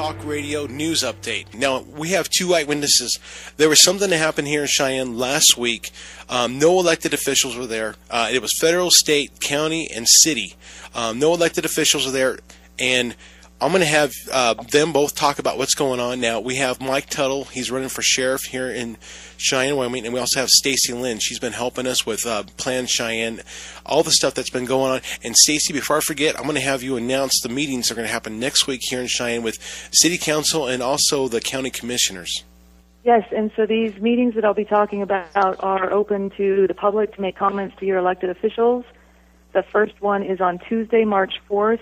Talk Radio News Update. Now, we have two eyewitnesses. There was something that happened here in Cheyenne last week. No elected officials were there. It was federal, state, county, and city. No elected officials were there, and I'm going to have them both talk about what's going on. Now, we have Mike Tuttle. He's running for sheriff here in Cheyenne, Wyoming, and we also have Stacy Lynne. She's been helping us with Plan Cheyenne, all the stuff that's been going on. And Stacy, before I forget, I'm going to have you announce the meetings that are going to happen next week here in Cheyenne with City Council and also the county commissioners. Yes, and so these meetings that I'll be talking about are open to the public to make comments to your elected officials. The first one is on Tuesday, March 4th,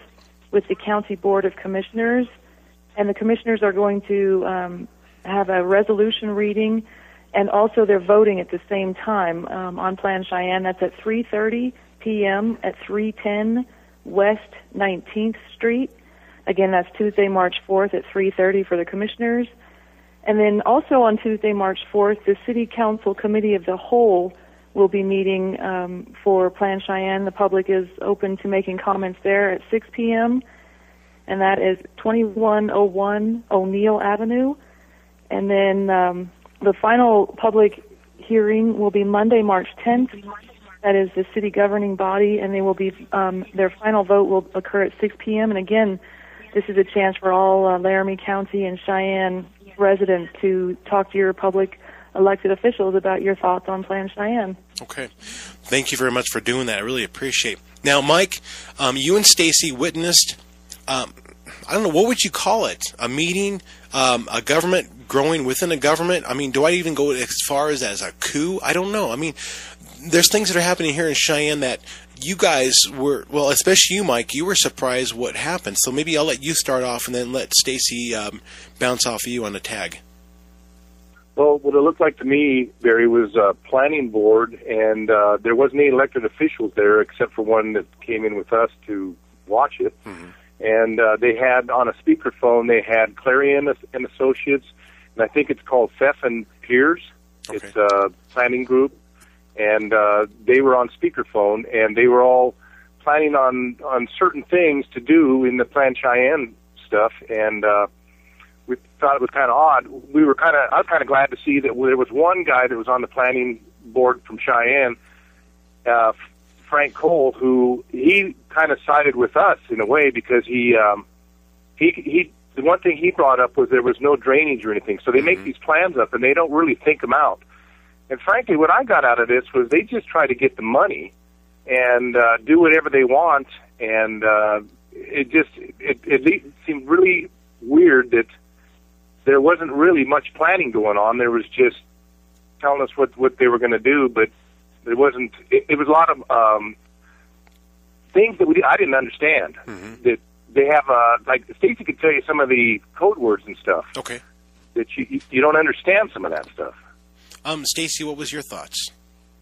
with the County Board of Commissioners, and the commissioners are going to have a resolution reading, and also they're voting at the same time on Plan Cheyenne. That's at 3:30 p.m. at 310 West 19th Street. Again, that's Tuesday, March 4th at 3:30 for the commissioners. And then also on Tuesday, March 4th, the City Council Committee of the Whole will be meeting for Plan Cheyenne. The public is open to making comments there at 6 p.m., and that is 2101 O'Neill Avenue. And then the final public hearing will be Monday, March 10th. That is the city governing body, and they will be their final vote will occur at 6 p.m. And again, this is a chance for all Laramie County and Cheyenne residents to talk to your public elected officials about your thoughts on Plan Cheyenne. Okay. Thank you very much for doing that. I really appreciate it. Now, Mike, you and Stacy witnessed, I don't know, what would you call it? A meeting, a government growing within a government? I mean, do I even go as far as a coup? I don't know. I mean, there's things that are happening here in Cheyenne that you guys were, well, especially you, Mike, you were surprised what happened. So maybe I'll let you start off and then let Stacy bounce off of you on the tag. Well, what it looked like to me, Barry, was a planning board, and there wasn't any elected officials there except for one that came in with us to watch it. Mm-hmm. And they had, on a speakerphone, they had Clarion and Associates, and I think it's called Feff and Peers. Okay. It's a planning group, and they were on speakerphone, and they were all planning on certain things to do in the Plan Cheyenne stuff, and we thought it was kind of odd. I was kind of glad to see that there was one guy that was on the planning board from Cheyenne, Frank Cole, who he kind of sided with us in a way because he the one thing he brought up was there was no drainage or anything. So they make these plans up and they don't really think them out. And frankly, what I got out of this was they just try to get the money and do whatever they want. And it seemed really weird that there wasn't really much planning going on. There was just telling us what they were going to do, but there wasn't. It was a lot of things that I didn't understand. Mm-hmm. That they have, like Stacy could tell you some of the code words and stuff. Okay. That you don't understand some of that stuff. Stacy, what was your thoughts?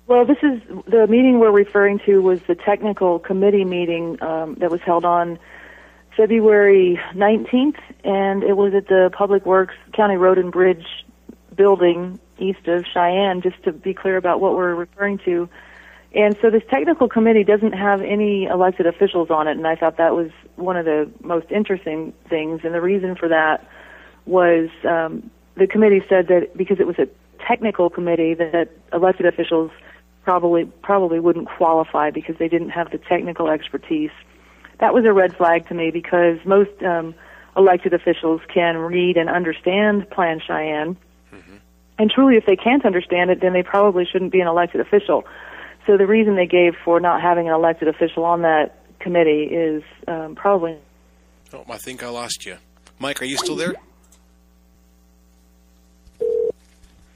Well, this is the meeting we're referring to was the technical committee meeting that was held on February 19th, and it was at the Public Works County Road and Bridge building east of Cheyenne, just to be clear about what we're referring to. And so this technical committee doesn't have any elected officials on it, and I thought that was one of the most interesting things. And the reason for that was the committee said that because it was a technical committee, that elected officials probably wouldn't qualify because they didn't have the technical expertise. That was a red flag to me because most elected officials can read and understand Plan Cheyenne. Mm-hmm. And truly, if they can't understand it, then they probably shouldn't be an elected official. So the reason they gave for not having an elected official on that committee is probably... Oh, I think I lost you. Mike, are you still there?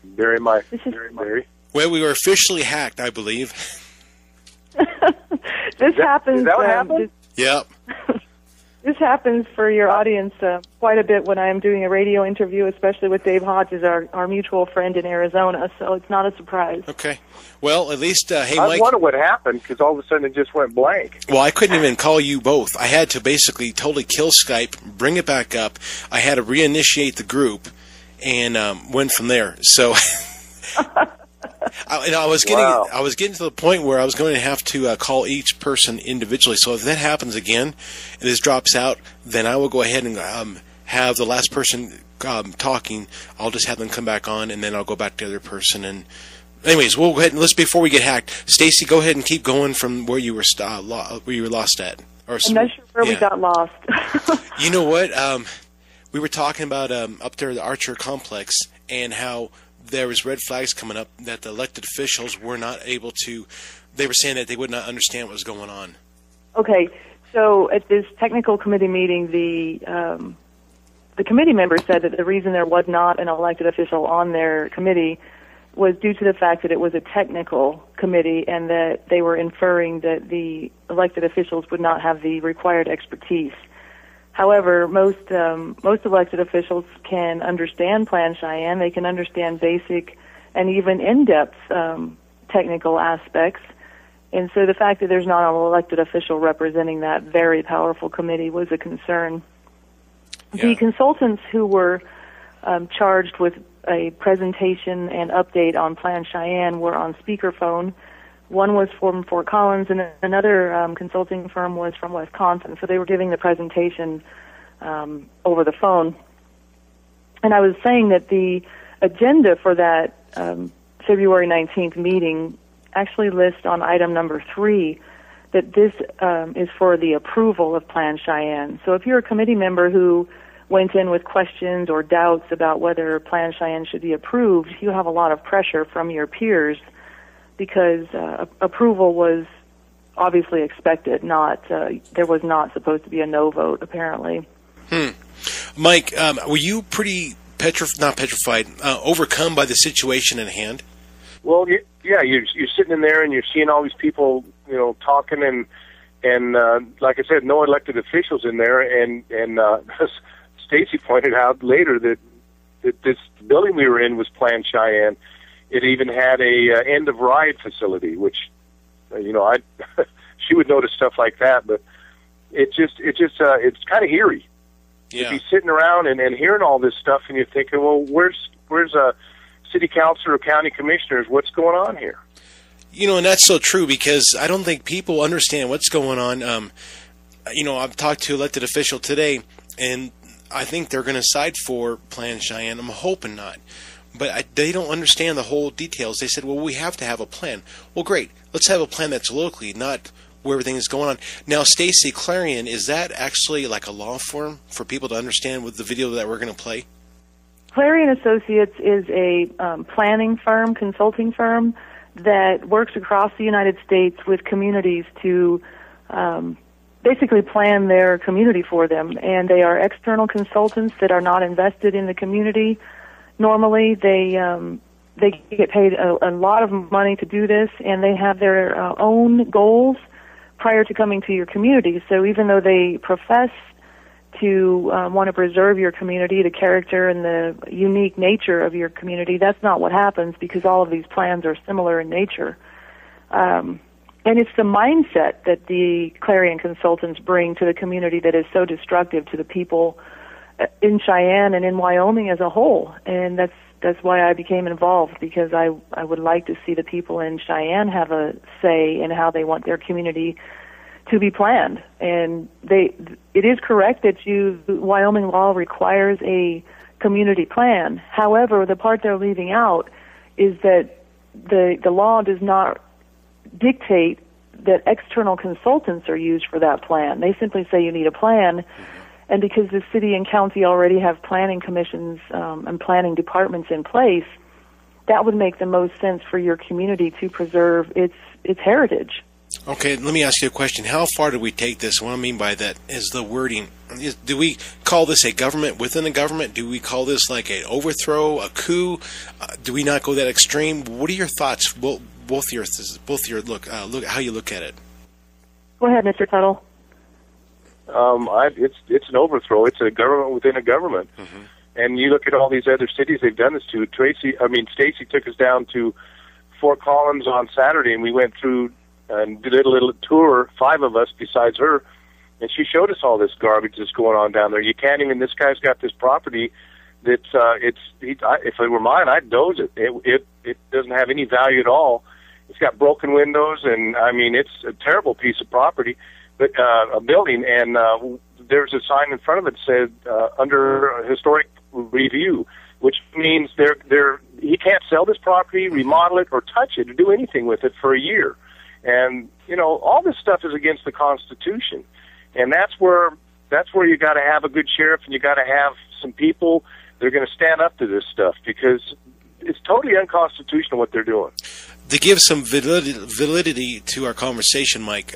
Barry, Barry. Well, we were officially hacked, I believe. This happens... Is that what happened? Yep. This happens for your audience quite a bit when I am doing a radio interview, especially with Dave Hodges, our mutual friend in Arizona, so it's not a surprise. Okay. Well, at least, hey, Mike... I wonder what happened, because all of a sudden it just went blank. Well, I couldn't even call you both. I had to basically totally kill Skype, bring it back up. I had to reinitiate the group, and went from there. So... I was getting to the point where I was going to have to call each person individually. So if that happens again and this drops out, then I will go ahead and have the last person talking. I'll just have them come back on, and then I'll go back to the other person. And anyways, we'll go ahead and before we get hacked, Stacy, go ahead and keep going from where you were lost at. Or I'm not sure where we got lost. You know what? We were talking about up there at the Archer complex and how there was red flags coming up that the elected officials were not able to. They were saying that they would not understand what was going on. Okay, so at this technical committee meeting, the committee members said that the reason there was not an elected official on their committee was due to the fact that it was a technical committee and that they were inferring that the elected officials would not have the required expertise. However, most elected officials can understand Plan Cheyenne. They can understand basic and even in-depth technical aspects. And so the fact that there's not an elected official representing that very powerful committee was a concern. Yeah. The consultants who were charged with a presentation and update on Plan Cheyenne were on speakerphone. One was from Fort Collins, and another consulting firm was from Wisconsin. So they were giving the presentation over the phone. And I was saying that the agenda for that February 19th meeting actually lists on item number 3 that this is for the approval of Plan Cheyenne. So if you're a committee member who went in with questions or doubts about whether Plan Cheyenne should be approved, you have a lot of pressure from your peers because approval was obviously expected. There was not supposed to be a no vote, apparently. Mike, were you pretty overcome by the situation at hand? Well, yeah, you're sitting in there and you're seeing all these people, talking and like I said, no elected officials in there, and Stacy pointed out later that this building we were in was Plan Cheyenne. It even had a end of ride facility, which she would notice stuff like that, but it's kind of eerie. Yeah. To be sitting around and hearing all this stuff, and you're thinking, well, where's city council or county commissioners? What's going on here? And that's so true because I don't think people understand what's going on. I've talked to an elected official today, and I think they're going to side for Plan Cheyenne. I'm hoping not. But they don't understand the whole details. They said, well, we have to have a plan. Well, great. Let's have a plan that's locally, not where everything is going on. Now, Stacy, Clarion, is that actually like a law firm for people to understand with the video that we're going to play? Clarion Associates is a planning firm, consulting firm, that works across the United States with communities to basically plan their community for them. And they are external consultants that are not invested in the community. Normally, they get paid a lot of money to do this, and they have their own goals prior to coming to your community. So even though they profess to want to preserve your community, the character and the unique nature of your community, that's not what happens because all of these plans are similar in nature. And it's the mindset that the Clarion consultants bring to the community that is so destructive to the people in Cheyenne and in Wyoming as a whole. And that's why I became involved, because I would like to see the people in Cheyenne have a say in how they want their community to be planned. And it is correct that Wyoming law requires a community plan. However, the part they're leaving out is that the law does not dictate that external consultants are used for that plan. They simply say you need a plan, and because the city and county already have planning commissions and planning departments in place, that would make the most sense for your community to preserve its heritage. Okay, let me ask you a question. How far do we take this? What I mean by that is the wording. Do we call this a government within a government? Do we call this like an overthrow, a coup? Do we not go that extreme? What are your thoughts? Both your look how you look at it. Go ahead, Mr. Tuttle. It's an overthrow. It's a government within a government. Mm-hmm. And you look at all these other cities they've done this to. Stacy took us down to Fort Collins on Saturday, and we went through and did a little tour, 5 of us besides her, and she showed us all this garbage that's going on down there. You can't even. This guy's got this property that's if it were mine, I'd doze it. It doesn't have any value at all. It's got broken windows, and it's a terrible piece of property, but a building. And there's a sign in front of it that said under historic review, which means he can't sell this property, remodel it, or touch it, or do anything with it for a year. And all this stuff is against the Constitution, and that's where you got to have a good sheriff, and you got to have some people that are going to stand up to this stuff, because it's totally unconstitutional what they're doing. To give some validity to our conversation, Mike,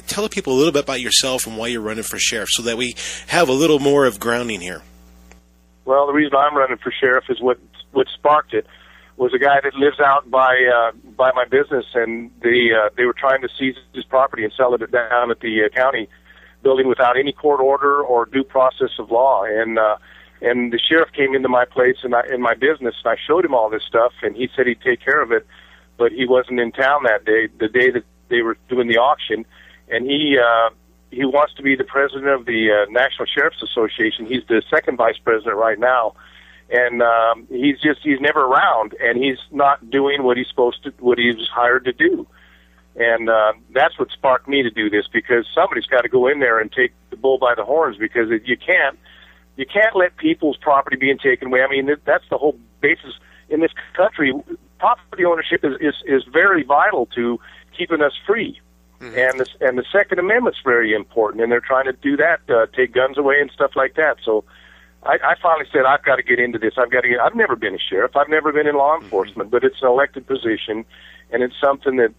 tell the people a little bit about yourself and why you're running for sheriff, so that we have a little more of grounding here. Well, the reason I'm running for sheriff is what sparked it was a guy that lives out by my business, and they were trying to seize his property and sell it down at the county building without any court order or due process of law. And the sheriff came into my place and in my business, and I showed him all this stuff, and he said he'd take care of it, but he wasn't in town that day, the day that they were doing the auction, and he wants to be the president of the National Sheriff's Association. He's the second vice president right now. And he's never around, and he's not doing what he was hired to do. And that's what sparked me to do this, because somebody's got to go in there and take the bull by the horns, because you can't let people's property being taken away. I mean, that's the whole basis in this country. Property ownership is very vital to keeping us free. Mm-hmm. And the Second Amendment's very important, and they're trying to do that, take guns away and stuff like that. So I finally said, I've got to get into this. I've never been a sheriff. I've never been in law enforcement, but it's an elected position, and it's something that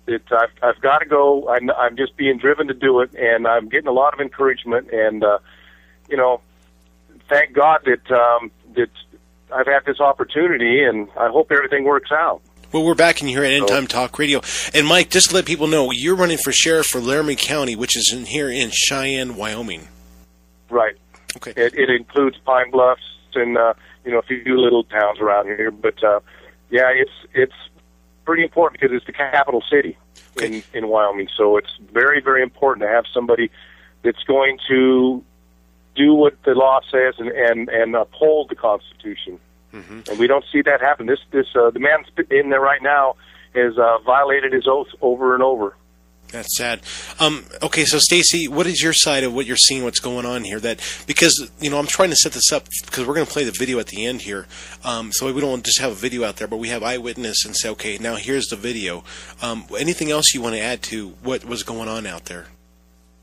I've got to go. I'm just being driven to do it, and I'm getting a lot of encouragement. And thank God that I've had this opportunity, and I hope everything works out. Well, we're back in here at End Time Talk Radio. And Mike, just to let people know, you're running for sheriff for Laramie County, which is here in Cheyenne, Wyoming. Right. Okay. It includes Pine Bluffs and a few little towns around here, but it's pretty important because it's the capital city in Wyoming. So it's very, very important to have somebody that's going to do what the law says and uphold the Constitution. Mm-hmm. And we don't see that happen. The man in there right now has violated his oath over and over. That's sad. Okay, so Stacy, what is your side of what you're seeing, what's going on here? Because I'm trying to set this up because we're going to play the video at the end here. So we don't just have a video out there, but we have Eyewitness and say, okay, now here's the video. Anything else you want to add to what was going on out there?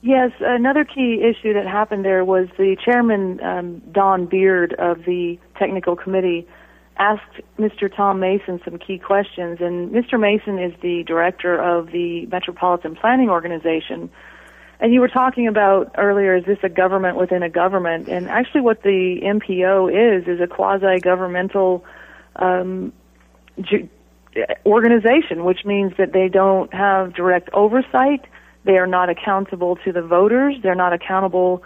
Yes, another key issue that happened there was the chairman, Don Beard of the technical committee, asked Mr. Tom Mason some key questions, and Mr. Mason is the director of the Metropolitan Planning Organization. And you were talking about earlier, is this a government within a government? And actually what the MPO is a quasi-governmental organization, which means that they don't have direct oversight. They are not accountable to the voters. They're not accountable,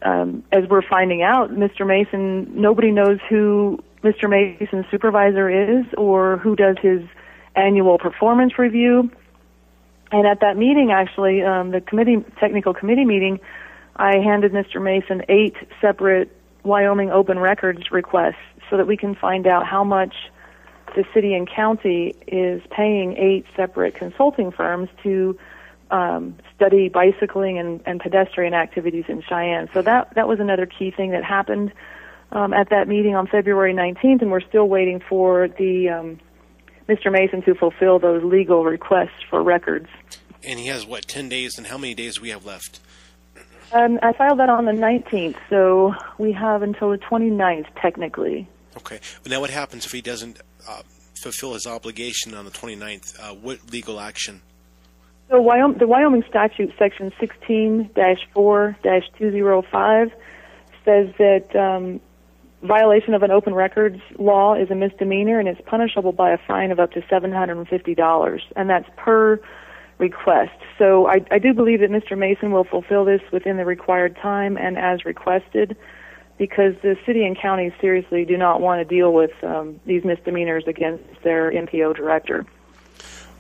as we're finding out. Mr. Mason, nobody knows who Mr. Mason's supervisor is or who does his annual performance review. And at that meeting, actually, the technical committee meeting, I handed Mr. Mason 8 separate Wyoming open records requests so that we can find out how much the city and county is paying 8 separate consulting firms to study bicycling and pedestrian activities in Cheyenne. So that was another key thing that happened at that meeting on February 19th, and we're still waiting for the Mr. Mason to fulfill those legal requests for records. And he has, 10 days, and how many days do we have left? I filed that on the 19th, so we have until the 29th, technically. Okay. Now what happens if he doesn't fulfill his obligation on the 29th? What legal action? So the Wyoming statute, section 16-4-205, says that violation of an open records law is a misdemeanor, and it's punishable by a fine of up to $750, and that's per request. So I do believe that Mr. Mason will fulfill this within the required time and as requested, because the city and county seriously do not want to deal with these misdemeanors against their MPO director.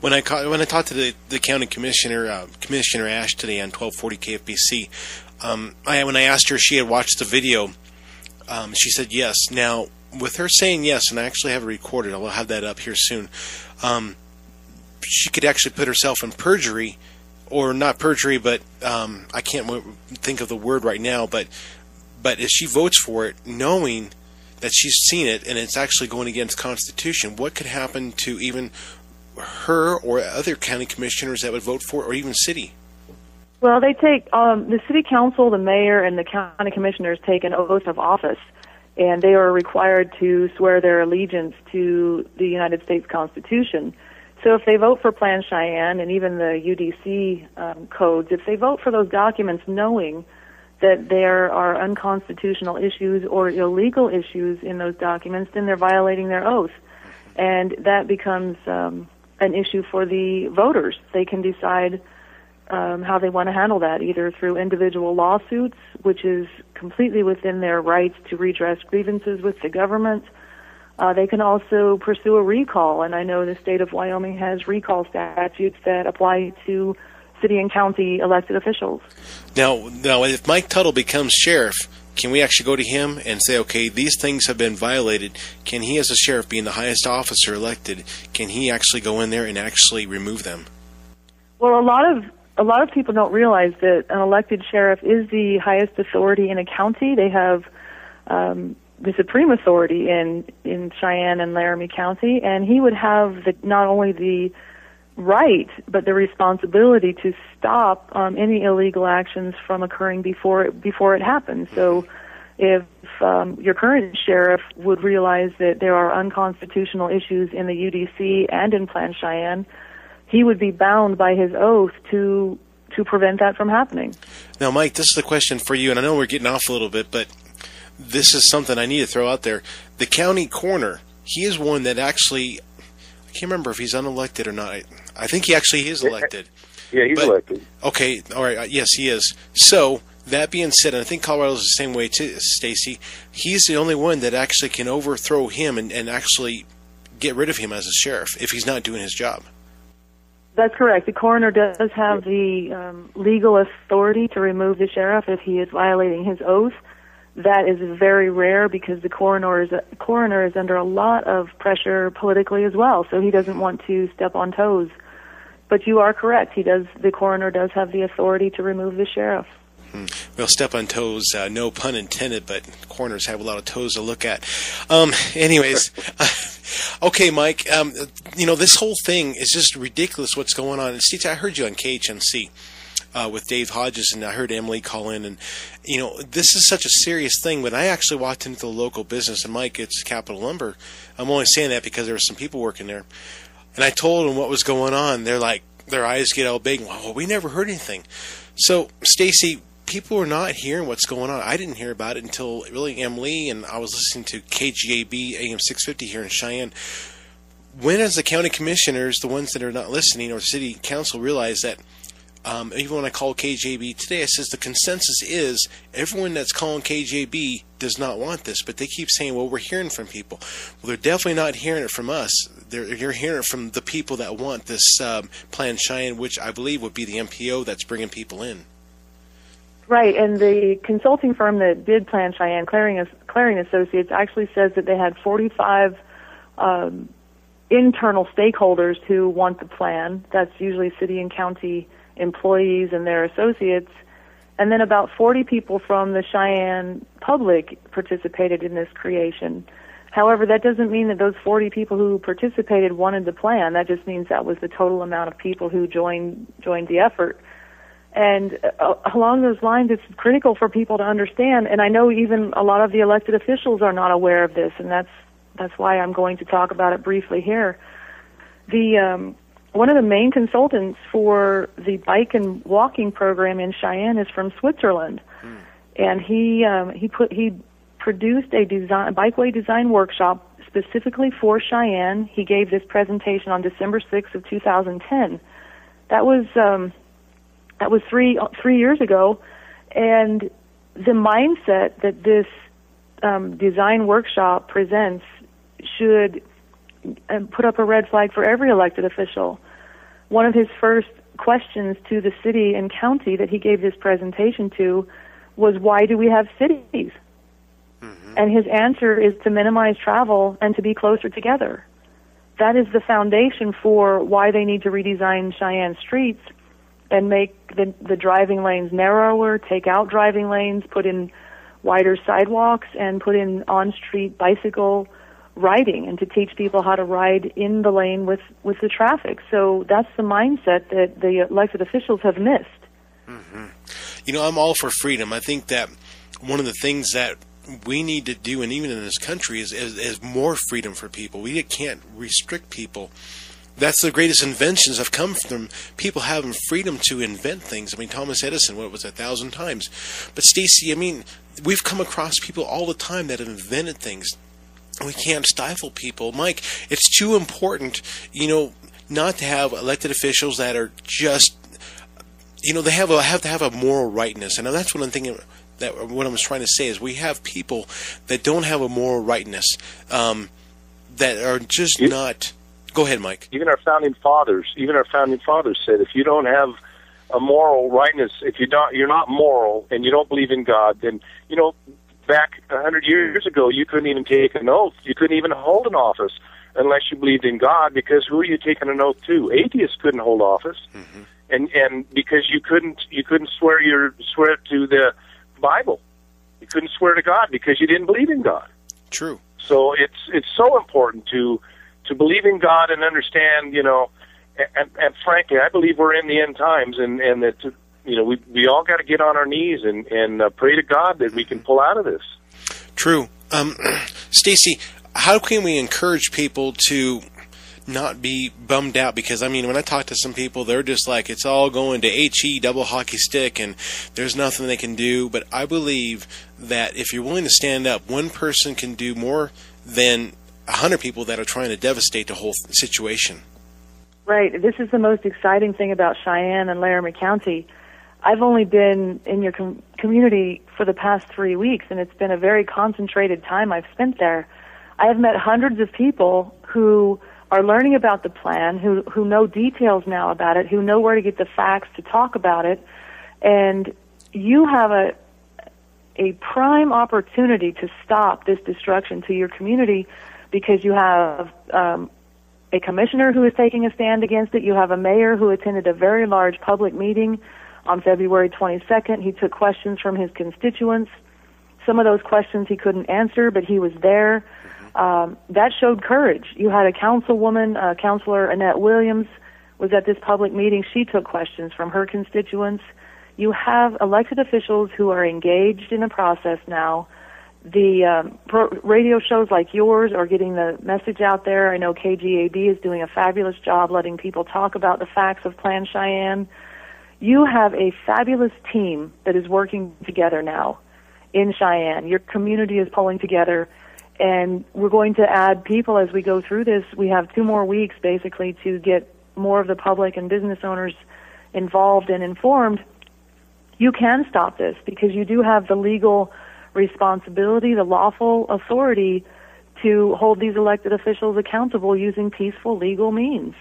When I talked to the county commissioner, Commissioner Ash, today on 1240 KFBC, when I asked her if she had watched the video, she said yes. Now, with her saying yes, and I actually have it recorded, I'll have that up here soon, she could actually put herself in perjury or not perjury, but I can't think of the word right now, but if she votes for it knowing that she's seen it and it's actually going against the Constitution, what could happen to even her or other county commissioners that would vote for it, or even city? Well, they take the city council, the mayor, and the county commissioners take an oath of office, and they are required to swear their allegiance to the United States Constitution. So if they vote for Plan Cheyenne and even the UDC codes, if they vote for those documents knowing that there are unconstitutional issues or illegal issues in those documents, then they're violating their oath. And that becomes an issue for the voters. They can decide how they want to handle that, either through individual lawsuits, which is completely within their rights to redress grievances with the government. They can also pursue a recall, and I know the state of Wyoming has recall statutes that apply to city and county elected officials. Now, if Mike Tuttle becomes sheriff, can we actually go to him and say, okay, these things have been violated? Can he, as a sheriff, being the highest officer elected, can he actually go in there and actually remove them? Well, a lot of people don't realize that an elected sheriff is the highest authority in a county. They have the supreme authority in Cheyenne and Laramie County, and he would have not only the right but the responsibility to stop any illegal actions from occurring before it happens. So if your current sheriff would realize that there are unconstitutional issues in the UDC and in Plan Cheyenne, he would be bound by his oath to prevent that from happening. Now, Mike, this is the question for you, and I know we're getting off a little bit, but this is something I need to throw out there. The county coroner, he is one that actually, I can't remember if he's unelected or not. I think he actually is elected. Yeah, he's elected. Okay, all right, yes, he is. So, that being said, and I think Colorado's the same way too, Stacy, he's the only one that actually can overthrow him and actually get rid of him as a sheriff if he's not doing his job. That's correct. The coroner does have the legal authority to remove the sheriff if he is violating his oath. That is very rare because the coroner is under a lot of pressure politically as well, so he doesn't want to step on toes. But you are correct. The coroner does have the authority to remove the sheriff. Well, step on toes, no pun intended, but coroners have a lot of toes to look at. Anyways, okay, Mike, this whole thing is just ridiculous what's going on. And Steve, I heard you on KHNC with Dave Hodges, and I heard Emily call in, and, this is such a serious thing. When I actually walked into the local business, and Mike, it's Capital Lumber, I'm only saying that because there were some people working there, and I told them what was going on. They're like, their eyes get all big. Well, we never heard anything. So, Stacy, people are not hearing what's going on. I didn't hear about it until really Emily, and I was listening to KGAB AM 650 here in Cheyenne. When, as the county commissioners, the ones that are not listening, or city council, realize that, even when I called KJB today, I says the consensus is everyone that's calling KJB does not want this, but they keep saying, well, we're hearing from people. Well, they're definitely not hearing it from us. You're hearing it from the people that want this Plan Cheyenne, which I believe would be the MPO that's bringing people in. Right, and the consulting firm that did Plan Cheyenne, Claring Associates, actually says that they had 45 internal stakeholders who want the plan. That's usually city and county employees and their associates, and then about 40 people from the Cheyenne public participated in this creation. However, that doesn't mean that those 40 people who participated wanted the plan. That just means that was the total amount of people who joined the effort. And along those lines, it's critical for people to understand, and I know even a lot of the elected officials are not aware of this, and that's why I'm going to talk about it briefly here. One of the main consultants for the bike and walking program in Cheyenne is from Switzerland, and he produced a bikeway design workshop specifically for Cheyenne. He gave this presentation on December 6th of 2010. That was 3 years ago, and the mindset that this design workshop presents should put up a red flag for every elected official. One of his first questions to the city and county that he gave this presentation to was, why do we have cities? Mm-hmm. And his answer is to minimize travel and to be closer together. That is the foundation for why they need to redesign Cheyenne streets and make the driving lanes narrower, take out driving lanes, put in wider sidewalks, and put in on-street bicycle riding, and to teach people how to ride in the lane with the traffic. So that's the mindset that the elected officials have missed. Mm-hmm. You know, I'm all for freedom. I think that one of the things that we need to do, and even in this country, is more freedom for people. We can't restrict people. That's the greatest inventions have come from people having freedom to invent things. I mean, Thomas Edison, what was it, 1,000 times? But Stacy, I mean, we've come across people all the time that have invented things. We can't stifle people. Mike, it's too important, you know, not to have elected officials that are just, you know, they have to have a moral rightness. And that's what I'm thinking. That what I was trying to say is we have people that don't have a moral rightness, that are just not. Go ahead, Mike. Even our founding fathers said, if you don't have a moral rightness, if you're not moral and you don't believe in God, then, you know, back 100 years ago, you couldn't even take an oath. You couldn't even hold an office unless you believed in God, because who are you taking an oath to? Atheists couldn't hold office, and because you couldn't swear to the Bible. You couldn't swear to God because you didn't believe in God. True. So it's so important to believe in God and understand, you know, and frankly, I believe we're in the end times, and that, you know, we all got to get on our knees and pray to God that we can pull out of this. True. Stacy, how can we encourage people to not be bummed out? Because, I mean, when I talk to some people, they're just like, it's all going to HE, double hockey stick, and there's nothing they can do. But I believe that if you're willing to stand up, one person can do more than 100 people that are trying to devastate the whole situation. Right. This is the most exciting thing about Cheyenne and Laramie County. I've only been in your community for the past 3 weeks, and it's been a very concentrated time I've spent there. I have met hundreds of people who are learning about the plan, who know details now about it, who know where to get the facts to talk about it, and you have a prime opportunity to stop this destruction to your community, because you have a commissioner who is taking a stand against it. You have a mayor who attended a very large public meeting on February 22nd. He took questions from his constituents. Some of those questions he couldn't answer, but he was there. That showed courage. You had a councilwoman, Councilor Annette Williams, was at this public meeting. She took questions from her constituents. You have elected officials who are engaged in the process now. The radio shows like yours are getting the message out there. I know KGAB is doing a fabulous job letting people talk about the facts of Plan Cheyenne. You have a fabulous team that is working together now in Cheyenne. Your community is pulling together, and we're going to add people as we go through this. We have 2 more weeks, basically, to get more of the public and business owners involved and informed. You can stop this because you do have the legal responsibility, the lawful authority to hold these elected officials accountable using peaceful legal means.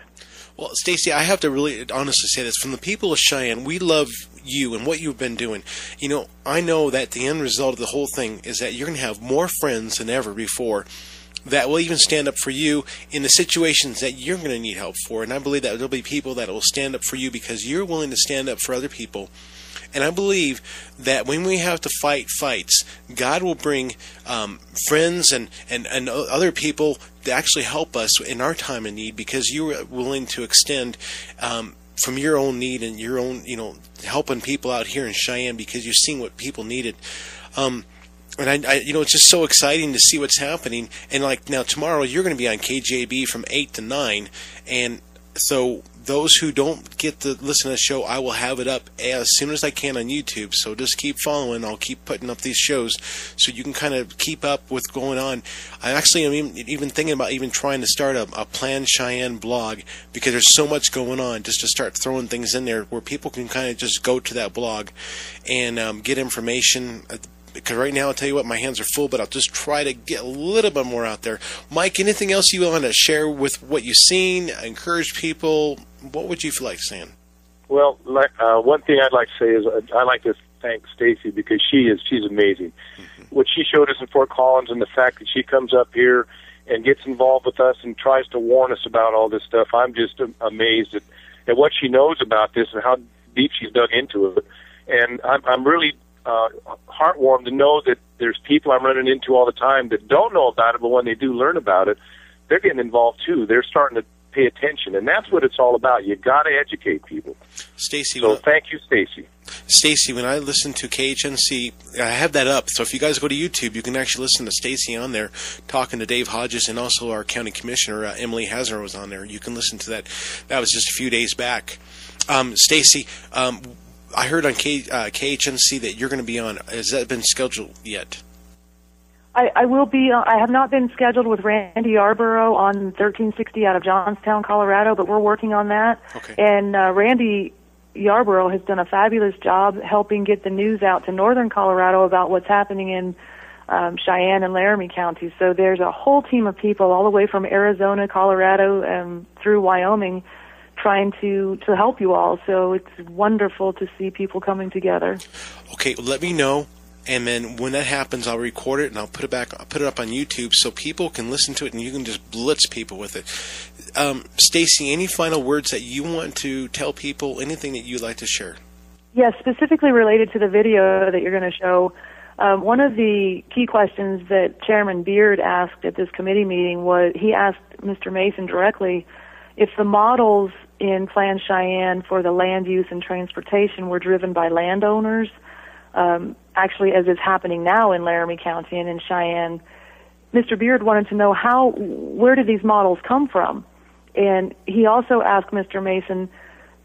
Well, Stacy, I have to really honestly say this. From the people of Cheyenne, we love you and what you've been doing. You know, I know that the end result of the whole thing is that you're going to have more friends than ever before that will even stand up for you in the situations that you're going to need help for. And I believe that there'll be people that will stand up for you because you're willing to stand up for other people. And I believe that when we have to fight fights, God will bring friends and other people to actually help us in our time of need, because you were willing to extend from your own need and your own, you know, helping people out here in Cheyenne because you've seen what people needed. And I you know, it's just so exciting to see what's happening. And like now tomorrow, you're going to be on KJB from 8 to 9, and so those who don't get to listen to the show, I will have it up as soon as I can on YouTube. So just keep following. I'll keep putting up these shows so you can kind of keep up with what's going on. I actually am even thinking about even trying to start a Plan Cheyenne blog, because there's so much going on, just to start throwing things in there where people can kind of just go to that blog and get information. Because right now, I'll tell you what, my hands are full, but I'll just try to get a little bit more out there. Mike, anything else you want to share with what you've seen, encourage people? What would you feel like saying? Well, one thing I'd like to say is I'd like to thank Stacy, because she's amazing. Mm-hmm. What she showed us in Fort Collins, and the fact that she comes up here and gets involved with us and tries to warn us about all this stuff, I'm just amazed at what she knows about this and how deep she's dug into it. And I'm really heartwarmed to know that there's people I'm running into all the time that don't know about it, but when they do learn about it, they're getting involved too. They're starting to pay attention, and that's what it's all about. You got to educate people. Stacy, so thank you, Stacy. Stacy, when I listen to KHNC, I have that up. So if you guys go to YouTube, you can actually listen to Stacy on there talking to Dave Hodges, and also our county commissioner Emily Hasner was on there. You can listen to that. That was just a few days back. Stacy, I heard on KHNC that you're going to be on. Has that been scheduled yet? I will be. I have not been scheduled with Randy Yarborough on 1360 out of Johnstown, Colorado, but we're working on that. Okay. And Randy Yarborough has done a fabulous job helping get the news out to northern Colorado about what's happening in Cheyenne and Laramie counties. So there's a whole team of people all the way from Arizona, Colorado, through Wyoming, trying to help you all. So it's wonderful to see people coming together. Okay, let me know. And then when that happens, I'll record it and I'll put it up on YouTube so people can listen to it and you can just blitz people with it. Stacy, any final words that you want to tell people? Anything that you'd like to share? Yes, specifically related to the video that you're going to show. One of the key questions that Chairman Beard asked at this committee meeting was he asked Mr. Mason directly if the models in Plan Cheyenne for the land use and transportation were driven by landowners. Actually, as is happening now in Laramie County and in Cheyenne, Mr. Beard wanted to know where did these models come from? And he also asked Mr. Mason,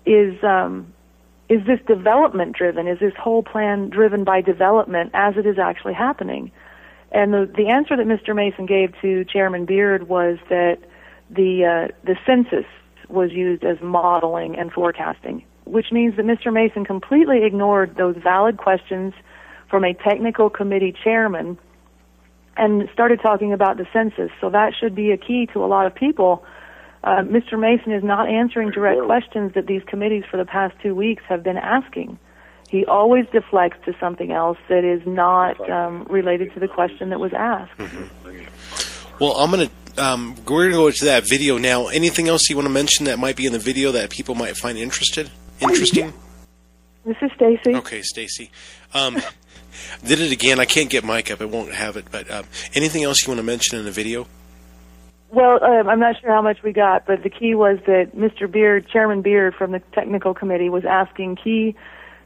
is this development driven? Is this whole plan driven by development as it is actually happening? And the answer that Mr. Mason gave to Chairman Beard was that the census was used as modeling and forecasting, which means that Mr. Mason completely ignored those valid questions from a technical committee chairman and started talking about the census. So that should be a key to a lot of people. Mr. Mason is not answering direct questions that these committees for the past 2 weeks have been asking. He always deflects to something else that is not related to the question that was asked. Mm-hmm. Well, we're going to go to that video now. Anything else you want to mention that might be in the video that people might find interesting? This is Stacy. Okay, Stacy. Did it again. I can't get Mike up. It won't have it. But anything else you want to mention in the video? Well, I'm not sure how much we got, but the key was that Mr. Beard, Chairman Beard from the technical committee, was asking key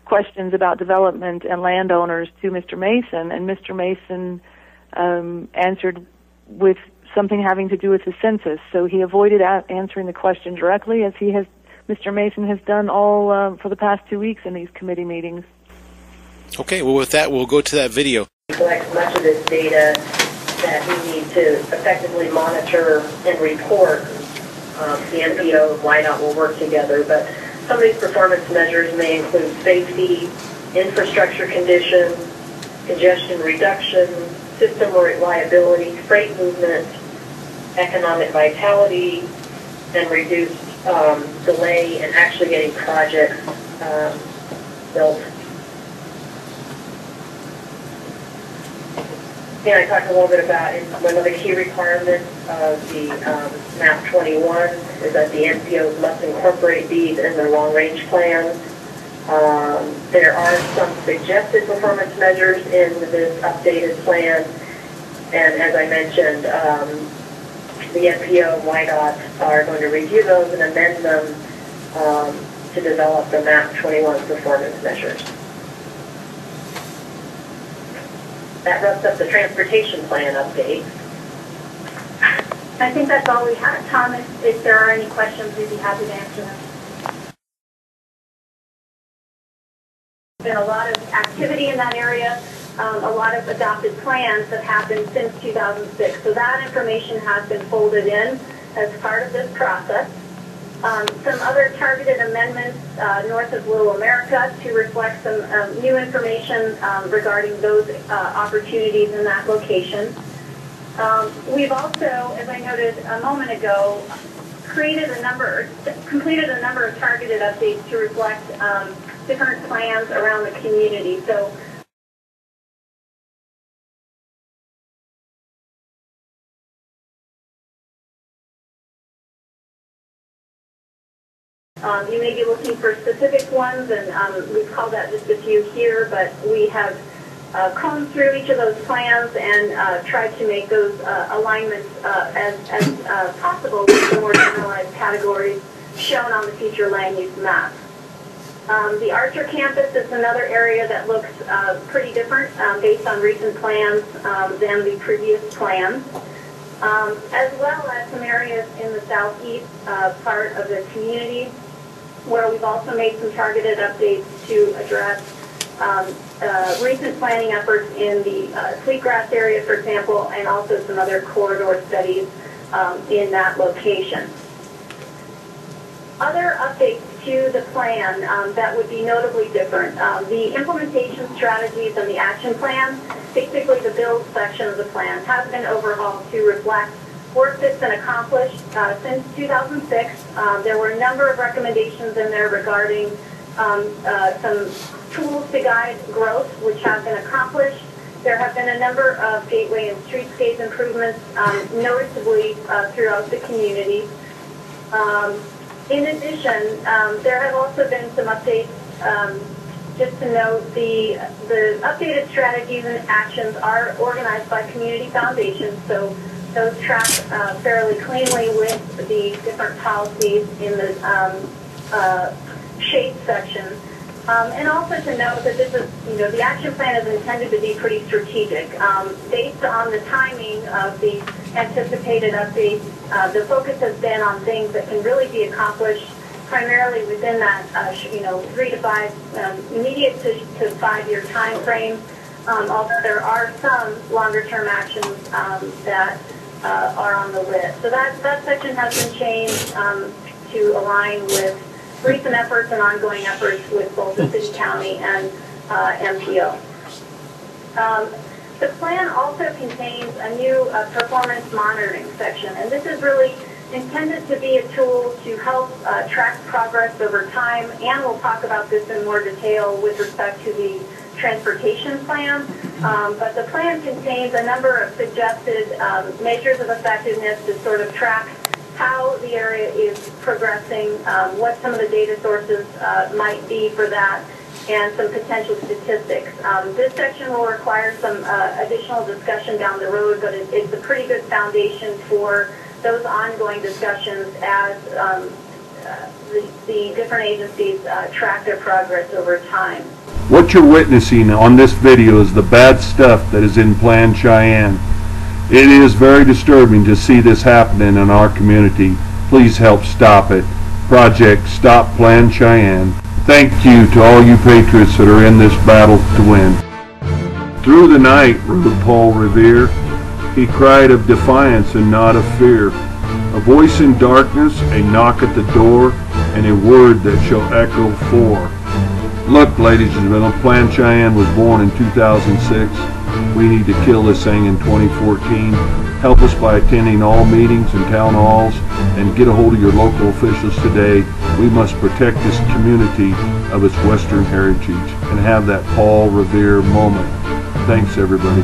questions about development and landowners to Mr. Mason, and Mr. Mason answered with something having to do with the census. So he avoided answering the question directly, as Mr. Mason has done all for the past 2 weeks in these committee meetings. Okay, well, with that, we'll go to that video. We collect much of this data that we need to effectively monitor and report. The NPO and YDOT will work together, but some of these performance measures may include safety, infrastructure condition, congestion reduction, system reliability, freight movement, economic vitality, and reduced delay in actually getting projects built. And I talked a little bit about one of the key requirements of the MAP 21 is that the NPOs must incorporate these in their long-range plans. There are some suggested performance measures in this updated plan, and as I mentioned, the NPO and YDOT are going to review those and amend them to develop the MAP 21 performance measures. That wraps up the transportation plan update. I think that's all we have. Tom, if there are any questions, we'd be happy to answer them. There's been a lot of activity in that area, a lot of adopted plans that happened since 2006. So that information has been folded in as part of this process. Some other targeted amendments north of Little America to reflect some new information regarding those opportunities in that location. We've also, as I noted a moment ago, completed a number of targeted updates to reflect different plans around the community. So You may be looking for specific ones, and we've called out just a few here, but we have combed through each of those plans and tried to make those alignments as possible with the more generalized categories shown on the future land use map. The Archer campus is another area that looks pretty different based on recent plans than the previous plans, as well as some areas in the southeast part of the community where we've also made some targeted updates to address recent planning efforts in the Sweetgrass area, for example, and also some other corridor studies in that location. Other updates to the plan that would be notably different. The implementation strategies and the action plan, basically the build section of the plan, has been overhauled to reflect work that's been accomplished since 2006. There were a number of recommendations in there regarding some tools to guide growth, which have been accomplished. There have been a number of gateway and streetscape improvements, noticeably throughout the community. In addition, there have also been some updates. Just to note, the updated strategies and actions are organized by community foundations, so those track fairly cleanly with the different policies in the shade section. And also to note that this is, the action plan is intended to be pretty strategic. Based on the timing of the anticipated updates, the focus has been on things that can really be accomplished primarily within that, 3 to 5, immediate to 5-year time frame. Although there are some longer-term actions that are on the list. So that section has been changed to align with recent efforts and ongoing efforts with both the city, county, and MPO. The plan also contains a new performance monitoring section, and this is really intended to be a tool to help track progress over time, and we'll talk about this in more detail with respect to the transportation plan. But the plan contains a number of suggested measures of effectiveness to sort of track how the area is progressing, what some of the data sources might be for that, and some potential statistics. This section will require some additional discussion down the road, but it's a pretty good foundation for those ongoing discussions as the different agencies track their progress over time. What you're witnessing on this video is the bad stuff that is in Plan Cheyenne. It is very disturbing to see this happening in our community. Please help stop it. Project Stop Plan Cheyenne. Thank you to all you patriots that are in this battle to win. Through the night, wrote Paul Revere, he cried of defiance and not of fear. A voice in darkness, a knock at the door, and a word that shall echo for. Look, ladies and gentlemen, Plan Cheyenne was born in 2006. We need to kill this thing in 2014. Help us by attending all meetings and town halls and get a hold of your local officials today. We must protect this community of its Western heritage and have that Paul Revere moment. Thanks, everybody.